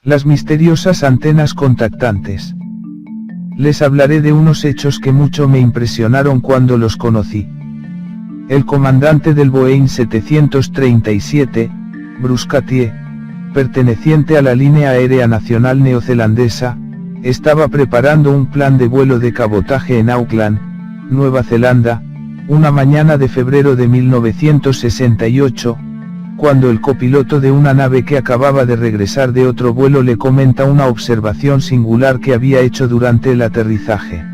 Las misteriosas antenas contactantes. Les hablaré de unos hechos que mucho me impresionaron cuando los conocí. El comandante del Boeing 737, Bruce Katie, perteneciente a la línea aérea nacional neozelandesa, estaba preparando un plan de vuelo de cabotaje en Auckland, Nueva Zelanda, una mañana de febrero de 1968, cuando el copiloto de una nave que acababa de regresar de otro vuelo le comenta una observación singular que había hecho durante el aterrizaje.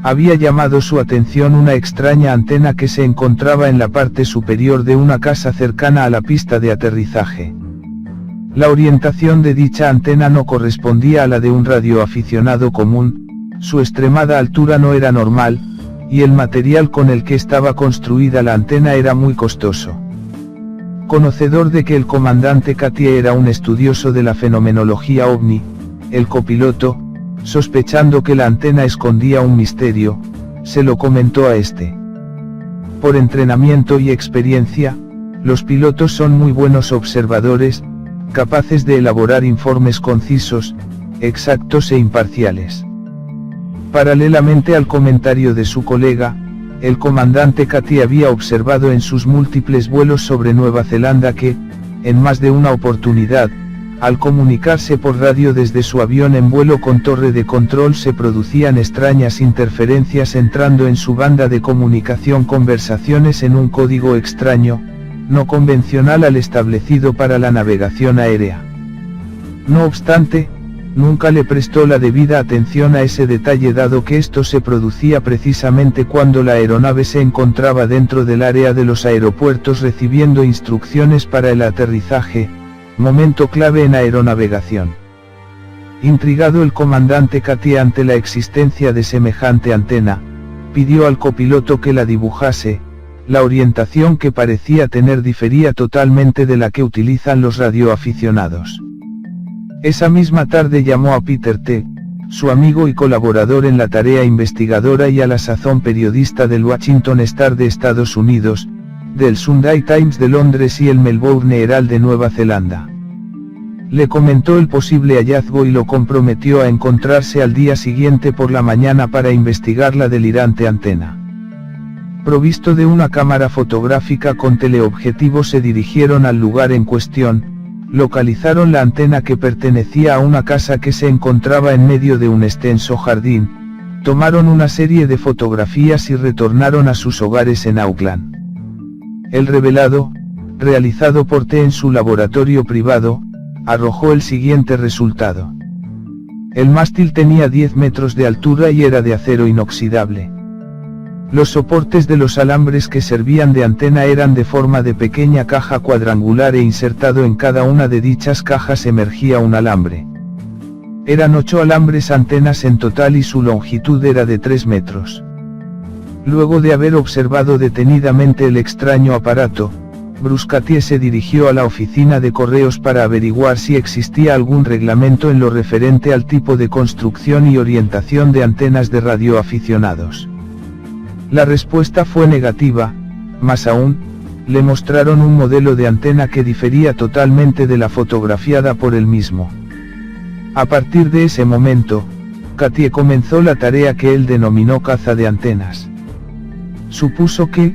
Había llamado su atención una extraña antena que se encontraba en la parte superior de una casa cercana a la pista de aterrizaje. La orientación de dicha antena no correspondía a la de un radioaficionado común, su extremada altura no era normal, y el material con el que estaba construida la antena era muy costoso. Conocedor de que el comandante Katie era un estudioso de la fenomenología ovni, el copiloto, sospechando que la antena escondía un misterio, se lo comentó a este. Por entrenamiento y experiencia, los pilotos son muy buenos observadores, capaces de elaborar informes concisos, exactos e imparciales. Paralelamente al comentario de su colega, el comandante Katie había observado en sus múltiples vuelos sobre Nueva Zelanda que, en más de una oportunidad, al comunicarse por radio desde su avión en vuelo con torre de control se producían extrañas interferencias entrando en su banda de comunicación conversaciones en un código extraño, no convencional al establecido para la navegación aérea. No obstante, nunca le prestó la debida atención a ese detalle dado que esto se producía precisamente cuando la aeronave se encontraba dentro del área de los aeropuertos recibiendo instrucciones para el aterrizaje, momento clave en aeronavegación. Intrigado el comandante Katie ante la existencia de semejante antena, pidió al copiloto que la dibujase. La orientación que parecía tener difería totalmente de la que utilizan los radioaficionados. Esa misma tarde llamó a Peter T., su amigo y colaborador en la tarea investigadora y a la sazón periodista del Washington Star de Estados Unidos, del Sunday Times de Londres y el Melbourne Herald de Nueva Zelanda. Le comentó el posible hallazgo y lo comprometió a encontrarse al día siguiente por la mañana para investigar la delirante antena. Provisto de una cámara fotográfica con teleobjetivo se dirigieron al lugar en cuestión, localizaron la antena que pertenecía a una casa que se encontraba en medio de un extenso jardín, tomaron una serie de fotografías y retornaron a sus hogares en Auckland. El revelado, realizado por T en su laboratorio privado, arrojó el siguiente resultado. El mástil tenía 10 metros de altura y era de acero inoxidable. Los soportes de los alambres que servían de antena eran de forma de pequeña caja cuadrangular e insertado en cada una de dichas cajas emergía un alambre. Eran 8 alambres antenas en total y su longitud era de 3 metros. Luego de haber observado detenidamente el extraño aparato, Bruce Katie se dirigió a la oficina de correos para averiguar si existía algún reglamento en lo referente al tipo de construcción y orientación de antenas de radioaficionados. La respuesta fue negativa, más aún, le mostraron un modelo de antena que difería totalmente de la fotografiada por él mismo. A partir de ese momento, Katie comenzó la tarea que él denominó caza de antenas. Supuso que,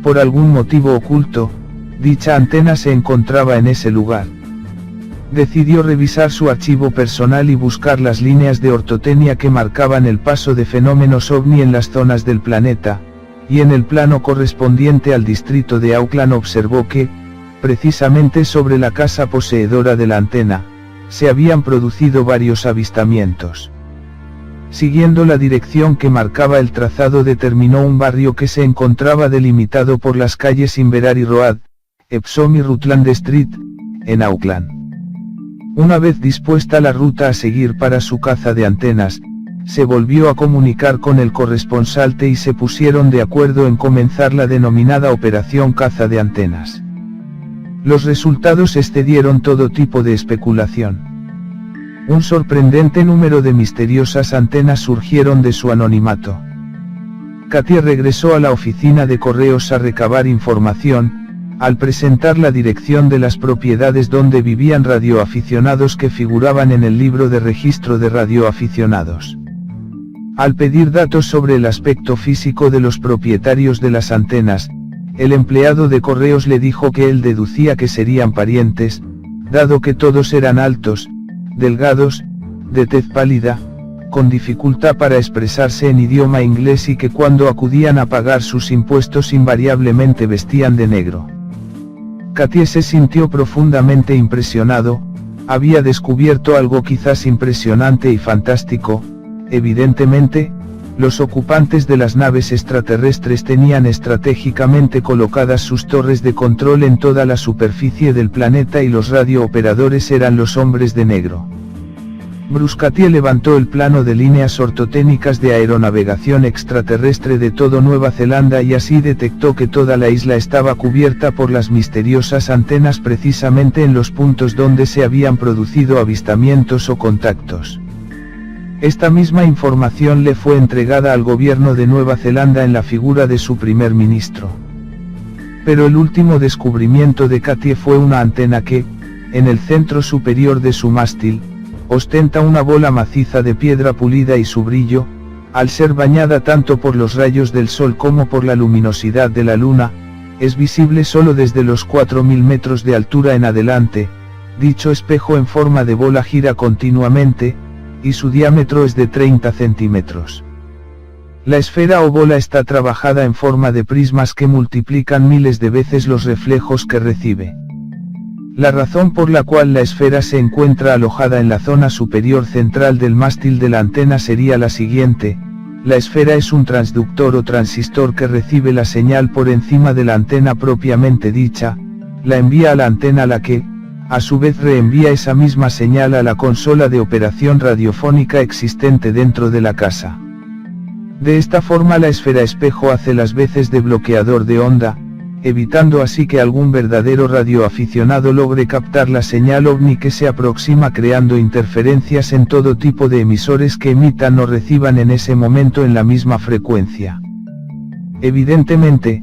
por algún motivo oculto, dicha antena se encontraba en ese lugar. Decidió revisar su archivo personal y buscar las líneas de ortotenia que marcaban el paso de fenómenos ovni en las zonas del planeta, y en el plano correspondiente al distrito de Auckland observó que, precisamente sobre la casa poseedora de la antena, se habían producido varios avistamientos. Siguiendo la dirección que marcaba el trazado determinó un barrio que se encontraba delimitado por las calles Inverary Road, Epsom y Rutland Street, en Auckland. Una vez dispuesta la ruta a seguir para su caza de antenas, se volvió a comunicar con el corresponsal T y se pusieron de acuerdo en comenzar la denominada Operación Caza de Antenas. Los resultados excedieron todo tipo de especulación. Un sorprendente número de misteriosas antenas surgieron de su anonimato. Katie regresó a la oficina de correos a recabar información, al presentar la dirección de las propiedades donde vivían radioaficionados que figuraban en el libro de registro de radioaficionados. Al pedir datos sobre el aspecto físico de los propietarios de las antenas, el empleado de correos le dijo que él deducía que serían parientes, dado que todos eran altos, delgados, de tez pálida, con dificultad para expresarse en idioma inglés y que cuando acudían a pagar sus impuestos invariablemente vestían de negro. Katie se sintió profundamente impresionado, había descubierto algo quizás impresionante y fantástico. Evidentemente, los ocupantes de las naves extraterrestres tenían estratégicamente colocadas sus torres de control en toda la superficie del planeta y los radiooperadores eran los hombres de negro. Bruscatier levantó el plano de líneas ortotécnicas de aeronavegación extraterrestre de todo Nueva Zelanda y así detectó que toda la isla estaba cubierta por las misteriosas antenas precisamente en los puntos donde se habían producido avistamientos o contactos. Esta misma información le fue entregada al gobierno de Nueva Zelanda en la figura de su primer ministro. Pero el último descubrimiento de Katie fue una antena que, en el centro superior de su mástil, ostenta una bola maciza de piedra pulida y su brillo, al ser bañada tanto por los rayos del sol como por la luminosidad de la luna, es visible solo desde los 4000 metros de altura en adelante. Dicho espejo en forma de bola gira continuamente, y su diámetro es de 30 centímetros. La esfera o bola está trabajada en forma de prismas que multiplican miles de veces los reflejos que recibe. La razón por la cual la esfera se encuentra alojada en la zona superior central del mástil de la antena sería la siguiente: la esfera es un transductor o transistor que recibe la señal por encima de la antena propiamente dicha, la envía a la antena la que, a su vez reenvía esa misma señal a la consola de operación radiofónica existente dentro de la casa. De esta forma la esfera espejo hace las veces de bloqueador de onda, evitando así que algún verdadero radioaficionado logre captar la señal ovni que se aproxima, creando interferencias en todo tipo de emisores que emitan o reciban en ese momento en la misma frecuencia. Evidentemente,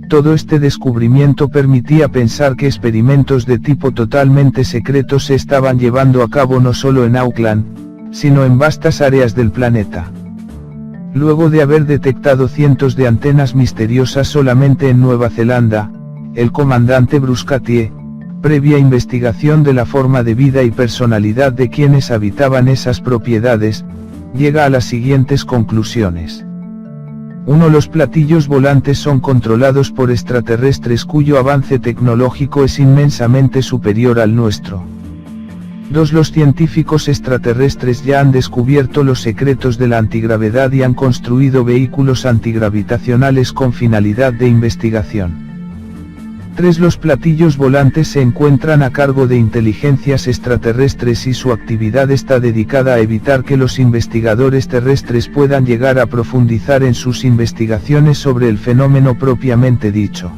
todo este descubrimiento permitía pensar que experimentos de tipo totalmente secreto se estaban llevando a cabo no solo en Auckland, sino en vastas áreas del planeta. Luego de haber detectado cientos de antenas misteriosas solamente en Nueva Zelanda, el comandante Bruscatier, previa investigación de la forma de vida y personalidad de quienes habitaban esas propiedades, llega a las siguientes conclusiones. 1. Los platillos volantes son controlados por extraterrestres cuyo avance tecnológico es inmensamente superior al nuestro. 2. Los científicos extraterrestres ya han descubierto los secretos de la antigravedad y han construido vehículos antigravitacionales con finalidad de investigación. 3. Los platillos volantes se encuentran a cargo de inteligencias extraterrestres y su actividad está dedicada a evitar que los investigadores terrestres puedan llegar a profundizar en sus investigaciones sobre el fenómeno propiamente dicho.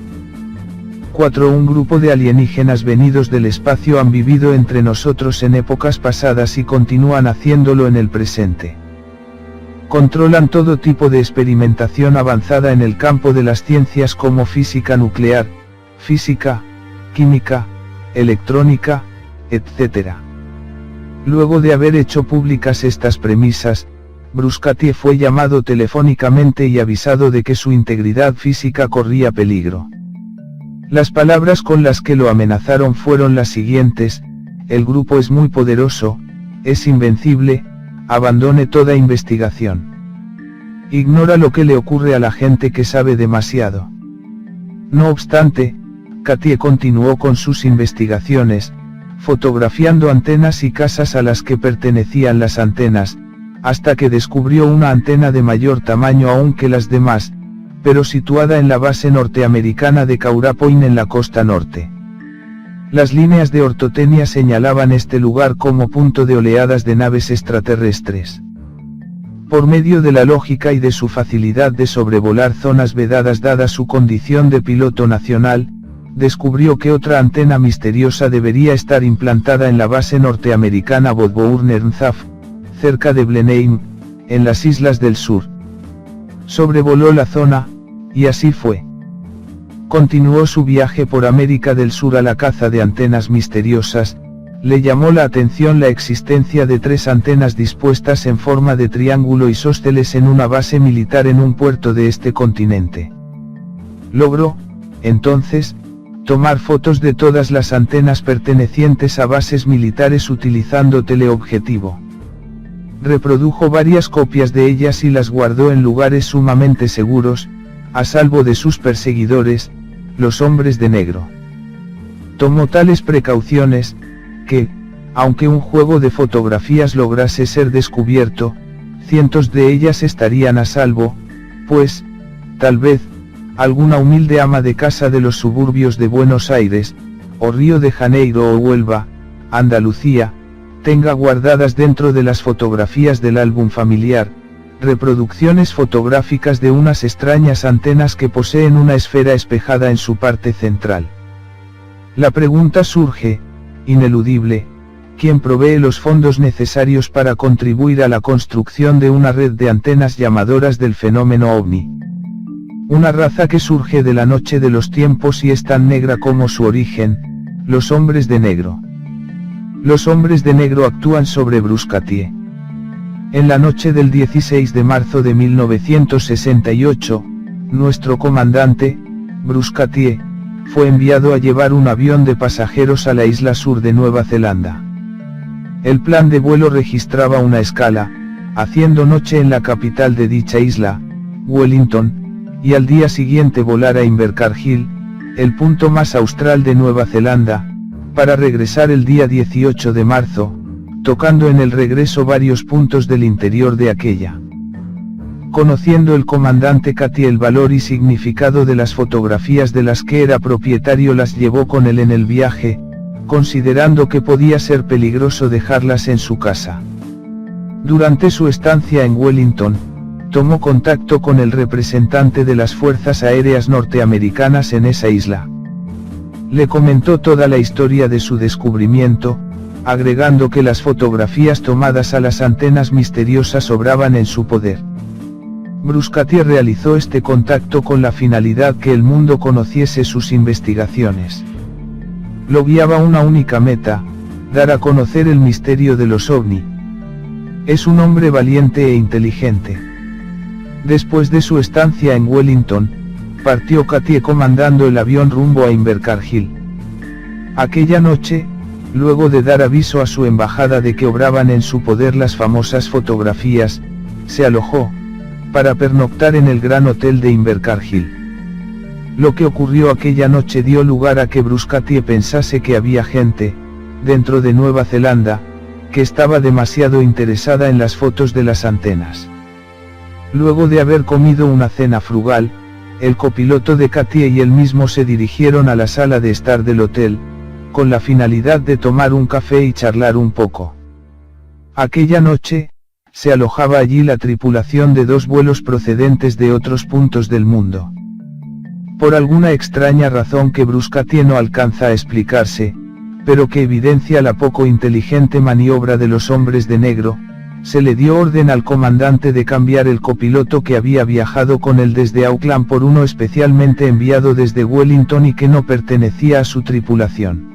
4. Un grupo de alienígenas venidos del espacio han vivido entre nosotros en épocas pasadas y continúan haciéndolo en el presente. Controlan todo tipo de experimentación avanzada en el campo de las ciencias como física nuclear, física, química, electrónica, etc. Luego de haber hecho públicas estas premisas, Bruscatier fue llamado telefónicamente y avisado de que su integridad física corría peligro. Las palabras con las que lo amenazaron fueron las siguientes: el grupo es muy poderoso, es invencible, abandone toda investigación. Ignora lo que le ocurre a la gente que sabe demasiado. No obstante, Katie continuó con sus investigaciones, fotografiando antenas y casas a las que pertenecían las antenas, hasta que descubrió una antena de mayor tamaño aún que las demás, pero situada en la base norteamericana de Kaura Point en la costa norte. Las líneas de ortotenia señalaban este lugar como punto de oleadas de naves extraterrestres. Por medio de la lógica y de su facilidad de sobrevolar zonas vedadas dada su condición de piloto nacional, descubrió que otra antena misteriosa debería estar implantada en la base norteamericana Bodbourne-Ernzaf, cerca de Blenheim, en las Islas del Sur. Sobrevoló la zona, y así fue. Continuó su viaje por América del Sur a la caza de antenas misteriosas. Le llamó la atención la existencia de 3 antenas dispuestas en forma de triángulo isósceles en una base militar en un puerto de este continente. Logró, entonces, tomar fotos de todas las antenas pertenecientes a bases militares utilizando teleobjetivo. Reprodujo varias copias de ellas y las guardó en lugares sumamente seguros, a salvo de sus perseguidores, los hombres de negro. Tomó tales precauciones, que, aunque un juego de fotografías lograse ser descubierto, cientos de ellas estarían a salvo, pues, tal vez, alguna humilde ama de casa de los suburbios de Buenos Aires, o Río de Janeiro o Huelva, Andalucía, tenga guardadas dentro de las fotografías del álbum familiar, reproducciones fotográficas de unas extrañas antenas que poseen una esfera espejada en su parte central. La pregunta surge, ineludible, ¿quién provee los fondos necesarios para contribuir a la construcción de una red de antenas llamadoras del fenómeno ovni? Una raza que surge de la noche de los tiempos y es tan negra como su origen, los hombres de negro. Los hombres de negro actúan sobre Bruce Katie. En la noche del 16 de marzo de 1968, nuestro comandante, Bruce Katie, fue enviado a llevar un avión de pasajeros a la isla sur de Nueva Zelanda. El plan de vuelo registraba una escala, haciendo noche en la capital de dicha isla, Wellington, y al día siguiente volar a Invercargill, el punto más austral de Nueva Zelanda, para regresar el día 18 de marzo, tocando en el regreso varios puntos del interior de aquella. Conociendo el comandante Katie el valor y significado de las fotografías de las que era propietario, las llevó con él en el viaje, considerando que podía ser peligroso dejarlas en su casa. Durante su estancia en Wellington, tomó contacto con el representante de las Fuerzas Aéreas norteamericanas en esa isla. Le comentó toda la historia de su descubrimiento, agregando que las fotografías tomadas a las antenas misteriosas sobraban en su poder. Bruce Katie realizó este contacto con la finalidad que el mundo conociese sus investigaciones. Lo guiaba una única meta, dar a conocer el misterio de los ovni. Es un hombre valiente e inteligente. Después de su estancia en Wellington, partió Katie comandando el avión rumbo a Invercargill. Aquella noche, luego de dar aviso a su embajada de que obraban en su poder las famosas fotografías, se alojó, para pernoctar en el Gran Hotel de Invercargill. Lo que ocurrió aquella noche dio lugar a que Bruce Katie pensase que había gente, dentro de Nueva Zelanda, que estaba demasiado interesada en las fotos de las antenas. Luego de haber comido una cena frugal, el copiloto de Katie y él mismo se dirigieron a la sala de estar del hotel, con la finalidad de tomar un café y charlar un poco. Aquella noche, se alojaba allí la tripulación de 2 vuelos procedentes de otros puntos del mundo. Por alguna extraña razón que Bruce Katie no alcanza a explicarse, pero que evidencia la poco inteligente maniobra de los hombres de negro, se le dio orden al comandante de cambiar el copiloto que había viajado con él desde Auckland por uno especialmente enviado desde Wellington y que no pertenecía a su tripulación.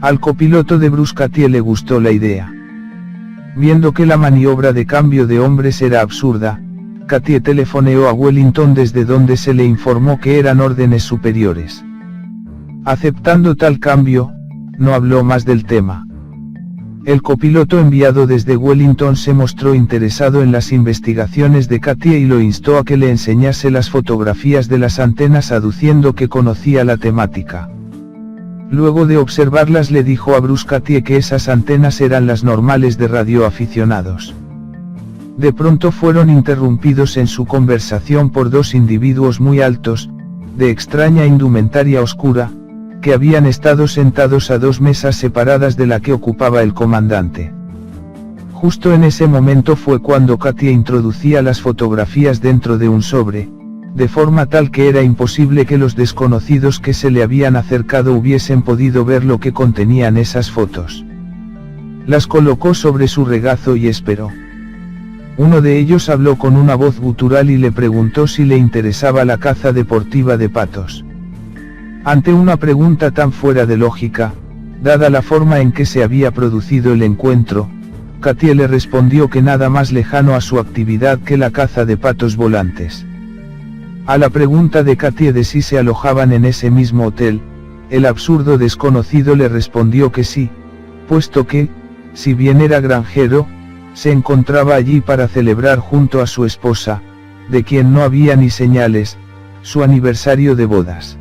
Al copiloto de Bruce Katie le gustó la idea. Viendo que la maniobra de cambio de hombres era absurda, Katie telefoneó a Wellington desde donde se le informó que eran órdenes superiores. Aceptando tal cambio, no habló más del tema. El copiloto enviado desde Wellington se mostró interesado en las investigaciones de Katie y lo instó a que le enseñase las fotografías de las antenas aduciendo que conocía la temática. Luego de observarlas le dijo a Bruce Katie que esas antenas eran las normales de radioaficionados. De pronto fueron interrumpidos en su conversación por 2 individuos muy altos, de extraña indumentaria oscura, que habían estado sentados a 2 mesas separadas de la que ocupaba el comandante. Justo en ese momento fue cuando Katie introducía las fotografías dentro de un sobre, de forma tal que era imposible que los desconocidos que se le habían acercado hubiesen podido ver lo que contenían esas fotos. Las colocó sobre su regazo y esperó. Uno de ellos habló con una voz gutural y le preguntó si le interesaba la caza deportiva de patos. Ante una pregunta tan fuera de lógica, dada la forma en que se había producido el encuentro, Katie le respondió que nada más lejano a su actividad que la caza de patos volantes. A la pregunta de Katie de si se alojaban en ese mismo hotel, el absurdo desconocido le respondió que sí, puesto que, si bien era granjero, se encontraba allí para celebrar junto a su esposa, de quien no había ni señales, su aniversario de bodas.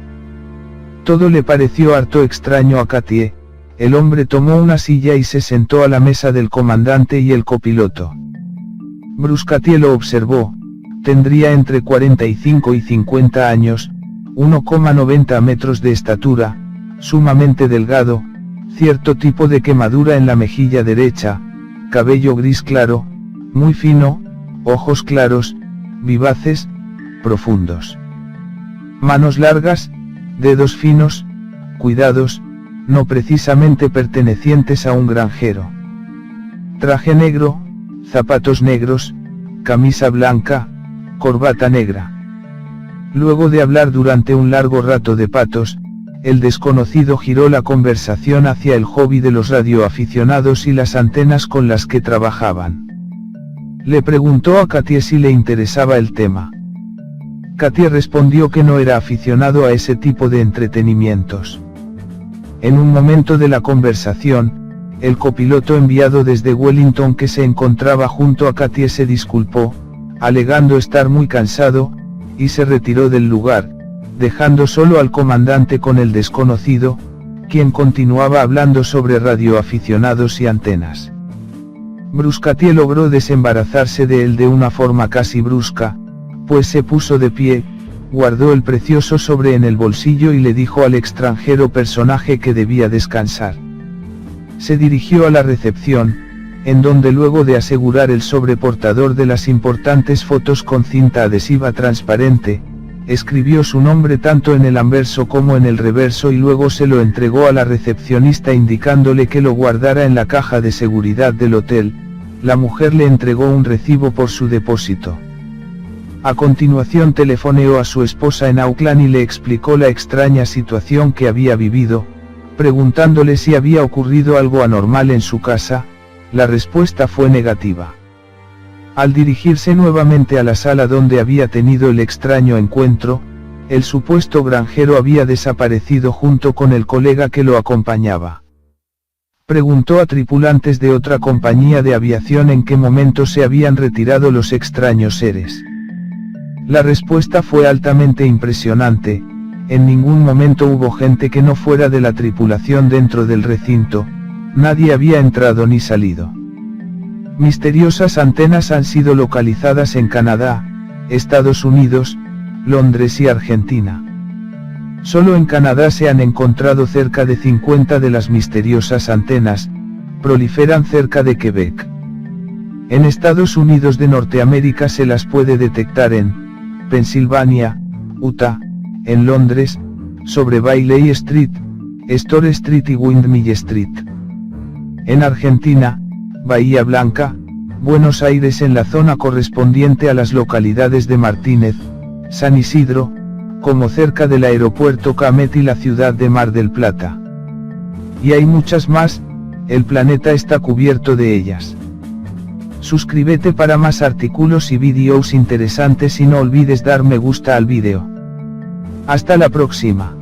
Todo le pareció harto extraño a Katie. El hombre tomó una silla y se sentó a la mesa del comandante y el copiloto. Bruce Katie lo observó. Tendría entre 45 y 50 años, 1,90 metros de estatura, sumamente delgado, cierto tipo de quemadura en la mejilla derecha, cabello gris claro, muy fino, ojos claros, vivaces, profundos. Manos largas, dedos finos, cuidados, no precisamente pertenecientes a un granjero. Traje negro, zapatos negros, camisa blanca, corbata negra. Luego de hablar durante un largo rato de patos, el desconocido giró la conversación hacia el hobby de los radioaficionados y las antenas con las que trabajaban. Le preguntó a Katie si le interesaba el tema. Katie respondió que no era aficionado a ese tipo de entretenimientos. En un momento de la conversación, el copiloto enviado desde Wellington que se encontraba junto a Katie se disculpó, alegando estar muy cansado, y se retiró del lugar, dejando solo al comandante con el desconocido, quien continuaba hablando sobre radioaficionados y antenas. Bruce Katie logró desembarazarse de él de una forma casi brusca, pues se puso de pie, guardó el precioso sobre en el bolsillo y le dijo al extranjero personaje que debía descansar. Se dirigió a la recepción, en donde luego de asegurar el sobreportador de las importantes fotos con cinta adhesiva transparente, escribió su nombre tanto en el anverso como en el reverso y luego se lo entregó a la recepcionista indicándole que lo guardara en la caja de seguridad del hotel. La mujer le entregó un recibo por su depósito. A continuación telefoneó a su esposa en Auckland y le explicó la extraña situación que había vivido, preguntándole si había ocurrido algo anormal en su casa. La respuesta fue negativa. Al dirigirse nuevamente a la sala donde había tenido el extraño encuentro, el supuesto granjero había desaparecido junto con el colega que lo acompañaba. Preguntó a tripulantes de otra compañía de aviación en qué momento se habían retirado los extraños seres. La respuesta fue altamente impresionante. En ningún momento hubo gente que no fuera de la tripulación dentro del recinto. Nadie había entrado ni salido. Misteriosas antenas han sido localizadas en Canadá, Estados Unidos, Londres y Argentina. Solo en Canadá se han encontrado cerca de 50 de las misteriosas antenas, proliferan cerca de Quebec. En Estados Unidos de Norteamérica se las puede detectar en Pensilvania, Utah, en Londres, sobre Bailey Street, Store Street y Windmill Street. En Argentina, Bahía Blanca, Buenos Aires en la zona correspondiente a las localidades de Martínez, San Isidro, como cerca del aeropuerto Camet y la ciudad de Mar del Plata. Y hay muchas más, el planeta está cubierto de ellas. Suscríbete para más artículos y vídeos interesantes y no olvides dar me gusta al vídeo. Hasta la próxima.